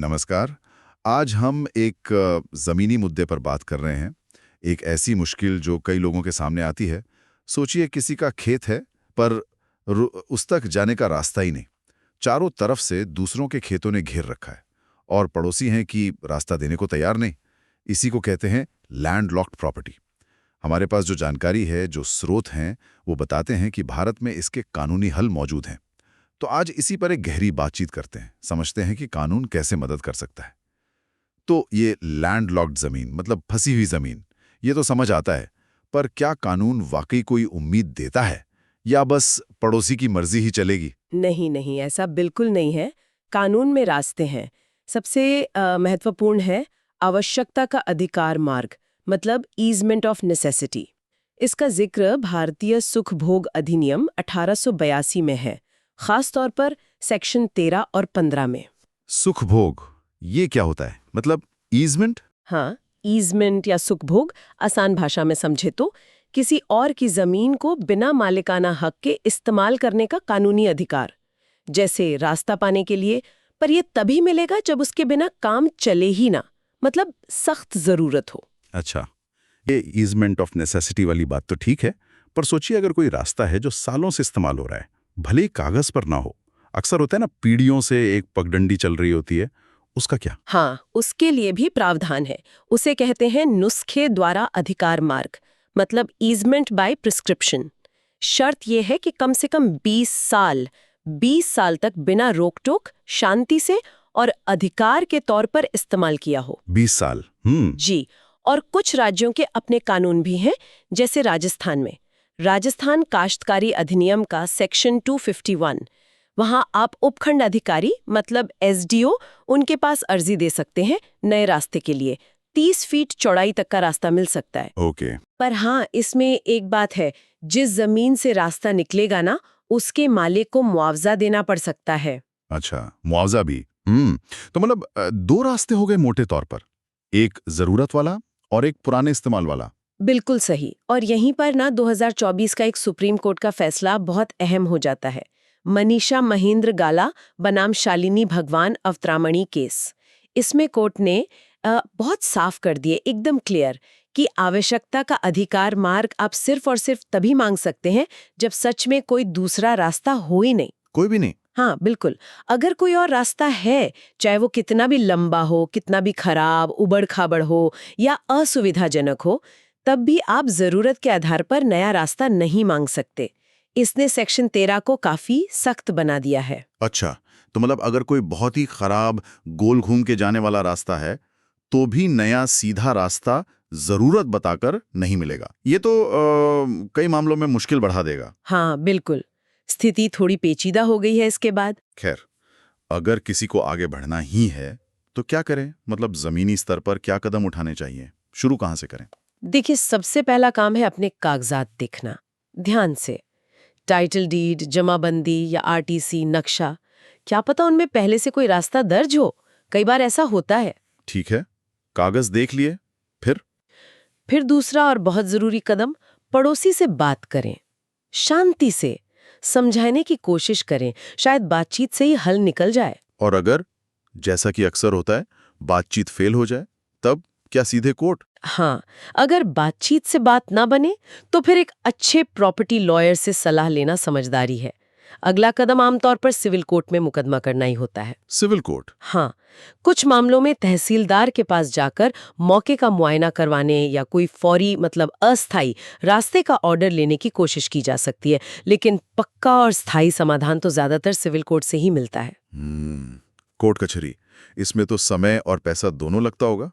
नमस्कार। आज हम एक ज़मीनी मुद्दे पर बात कर रहे हैं। एक ऐसी मुश्किल जो कई लोगों के सामने आती है। सोचिए किसी का खेत है, पर उस तक जाने का रास्ता ही नहीं। चारों तरफ से दूसरों के खेतों ने घेर रखा है और पड़ोसी हैं कि रास्ता देने को तैयार नहीं। इसी को कहते हैं लैंड लॉक्ड प्रॉपर्टी। हमारे पास जो जानकारी है, जो स्रोत हैं, वो बताते हैं कि भारत में इसके कानूनी हल मौजूद हैं। तो आज इसी पर एक गहरी बातचीत करते हैं, समझते हैं कि कानून कैसे मदद कर सकता है। तो ये लैंड लॉक्ड जमीन मतलब फंसी हुई जमीन, ये तो समझ आता है, पर क्या कानून वाकई कोई उम्मीद देता है या बस पड़ोसी की मर्जी ही चलेगी? नहीं नहीं, ऐसा बिल्कुल नहीं है। कानून में रास्ते हैं। सबसे महत्वपूर्ण है आवश्यकता का अधिकार मार्ग, मतलब ईजमेंट ऑफ नेसेसिटी। इसका जिक्र भारतीय सुख भोग अधिनियम 1882 में है, खास तौर पर सेक्शन 13 और 15 में। सुख भोग, ये क्या होता है? मतलब ईजमेंट? हाँ, ईजमेंट या सुख भोग आसान भाषा में समझे तो किसी और की जमीन को बिना मालिकाना हक के इस्तेमाल करने का कानूनी अधिकार, जैसे रास्ता पाने के लिए, पर यह तभी मिलेगा जब उसके बिना काम चले ही ना, मतलब सख्त जरूरत हो। अच्छा, ये ईजमेंट ऑफ नेसेसिटी वाली बात तो ठीक है, पर सोचिए अगर कोई रास्ता है जो सालों से इस्तेमाल हो रहा है, भले ही कागज पर ना हो। अक्सर होता है ना, पीढ़ियों से एक पगडंडी चल रही होती है, उसका क्या? हाँ, उसके लिए भी प्रावधान है। उसे कहते हैं नुस्खे द्वारा अधिकार मार्ग, मतलब ईजमेंट बाय प्रिस्क्रिप्शन। शर्त यह है कि कम से कम 20 साल तक बिना रोक टोक, शांति से और अधिकार के तौर पर इस्तेमाल किया हो। 20 साल? जी। और कुछ राज्यों के अपने कानून भी हैं, जैसे राजस्थान में राजस्थान काश्तकारी अधिनियम का सेक्शन 251। वहां आप उपखंड अधिकारी मतलब एसडीओ, उनके पास अर्जी दे सकते हैं नए रास्ते के लिए। 30 फीट चौड़ाई तक का रास्ता मिल सकता है। ओके। पर हाँ, इसमें एक बात है, जिस जमीन से रास्ता निकलेगा ना, उसके मालिक को मुआवजा देना पड़ सकता है। अच्छा, मुआवजा भी। तो मतलब दो रास्ते हो गए मोटे तौर पर, एक जरूरत वाला और एक पुराने इस्तेमाल वाला। बिल्कुल सही। और यहीं पर ना 2024 का एक सुप्रीम कोर्ट का फैसला बहुत अहम हो जाता है। मनीषा महेंद्र गाला बनाम शालिनी भगवान अवत्रामणी केस। इसमें कोर्ट ने बहुत साफ कर दिए, एकदम क्लियर, कि आवश्यकता का अधिकार मार्ग आप सिर्फ और सिर्फ तभी मांग सकते हैं जब सच में कोई दूसरा रास्ता हो ही नहीं। कोई भी नहीं? हाँ बिल्कुल। अगर कोई और रास्ता है, चाहे वो कितना भी लंबा हो, कितना भी खराब, उबड़ खाबड़ हो या असुविधाजनक हो, तब भी आप जरूरत के आधार पर नया रास्ता नहीं मांग सकते। इसने सेक्शन 13 को काफी सख्त बना दिया है। अच्छा, तो मतलब अगर कोई बहुत ही खराब गोल घूम के जाने वाला रास्ता है, तो भी नया सीधा रास्ता जरूरत बताकर नहीं मिलेगा। ये तो कई मामलों में मुश्किल बढ़ा देगा। हाँ बिल्कुल। स्थिति थोड़ी पेचीदा हो गई है इसके बाद। खैर, अगर किसी को आगे बढ़ना ही है, तो क्या करें? मतलब जमीनी स्तर पर क्या कदम उठाने चाहिए? शुरू कहाँ से करें? देखिए, सबसे पहला काम है अपने कागजात देखना ध्यान से। टाइटल डीड, जमाबंदी या आरटीसी, नक्शा, क्या पता उनमें पहले से कोई रास्ता दर्ज हो। कई बार ऐसा होता है। ठीक है, कागज देख लिए, फिर दूसरा और बहुत जरूरी कदम, पड़ोसी से बात करें, शांति से समझाने की कोशिश करें। शायद बातचीत से ही हल निकल जाए। और अगर, जैसा कि अक्सर होता है, बातचीत फेल हो जाए, तब क्या सीधे कोर्ट? हाँ, अगर बातचीत से बात ना बने तो फिर एक अच्छे प्रॉपर्टी लॉयर से सलाह लेना समझदारी है। अगला कदम आमतौर पर सिविल कोर्ट में मुकदमा करना ही होता है। Civil court? हाँ, कुछ मामलों में तहसीलदार के पास जाकर मौके का मुआयना करवाने या कोई फौरी मतलब अस्थाई रास्ते का ऑर्डर लेने की कोशिश की जा सकती है, लेकिन पक्का और स्थायी समाधान तो ज्यादातर सिविल कोर्ट से ही मिलता है। कोर्ट कचहरी, इसमें तो समय और पैसा दोनों लगता होगा।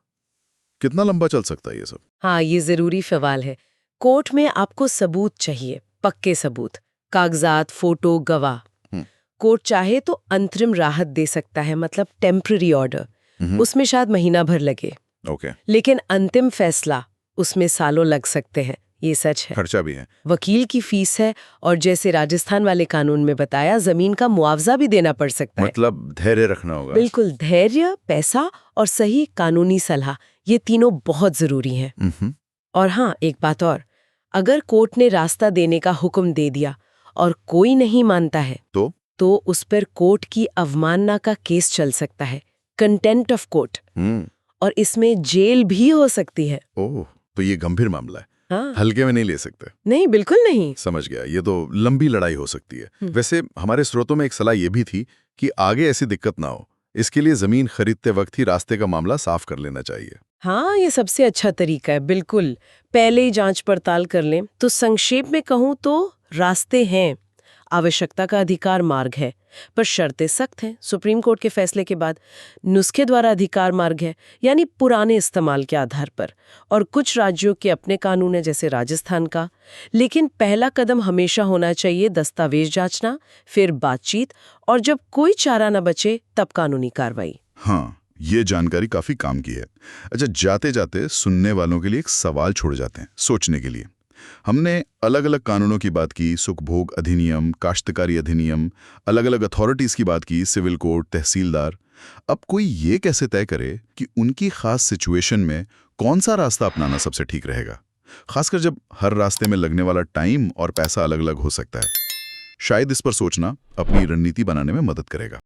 कितना लंबा चल सकता है ये सब? हाँ, ये जरूरी सवाल है। कोर्ट में आपको सबूत चाहिए, पक्के सबूत, कागजात, फोटो, गवाह। हम्म, कोर्ट चाहे तो अंतरिम राहत दे सकता है, मतलब टेम्पररी ऑर्डर। उसमें शायद महीना भर लगे। ओके। लेकिन अंतिम फैसला, उसमें सालों लग सकते हैं। ये सच है। खर्चा भी है। वकील की फीस है, और जैसे राजस्थान वाले कानून में बताया, जमीन का मुआवजा भी देना पड़ सकता है। मतलब धैर्य रखना होगा। बिल्कुल, धैर्य, पैसा और सही कानूनी सलाह, ये तीनों बहुत जरूरी हैं। और हाँ, एक बात और, अगर कोर्ट ने रास्ता देने का हुक्म दे दिया और कोई नहीं मानता है, तो तो उस पर कोर्ट की अवमानना का केस चल सकता है। कंटेम्प्ट ऑफ कोर्ट, और इसमें जेल भी हो सकती है। ओह, तो ये गंभीर मामला है। हाँ, हल्के में नहीं ले सकते। नहीं, बिल्कुल नहीं। समझ गया, ये तो लंबी लड़ाई हो सकती है। वैसे हमारे स्रोतों में एक सलाह ये भी थी कि आगे ऐसी दिक्कत ना हो, इसके लिए जमीन खरीदते वक्त ही रास्ते का मामला साफ कर लेना चाहिए। हाँ, ये सबसे अच्छा तरीका है, बिल्कुल। पहले ही जांच पड़ताल कर लें। तो संक्षेप में कहूँ तो रास्ते हैं, आवश्यकता का अधिकार मार्ग है, पर शर्तें सख्त हैं। सुप्रीम कोर्ट के फैसले के बाद नुस्खे द्वारा अधिकार मार्ग है, यानी पुराने इस्तेमाल के आधार पर, और कुछ राज्यों के अपने कानून है, जैसे राजस्थान का। लेकिन पहला कदम हमेशा होना चाहिए दस्तावेज जांचना, फिर बातचीत, और जब कोई चारा न बचे तब कानूनी कार्रवाई। हाँ, ये जानकारी काफी काम की है। अच्छा, जाते जाते सुनने वालों के लिए एक सवाल छोड़ जाते हैं सोचने के लिए। हमने अलग अलग कानूनों की बात की, सुखभोग अधिनियम, काश्तकारी अधिनियम, अलग अलग अथॉरिटीज की बात की, सिविल कोर्ट, तहसीलदार। अब कोई ये कैसे तय करे कि उनकी खास सिचुएशन में कौन सा रास्ता अपनाना सबसे ठीक रहेगा, खासकर जब हर रास्ते में लगने वाला टाइम और पैसा अलग अलग हो सकता है। शायद इस पर सोचना अपनी रणनीति बनाने में मदद करेगा।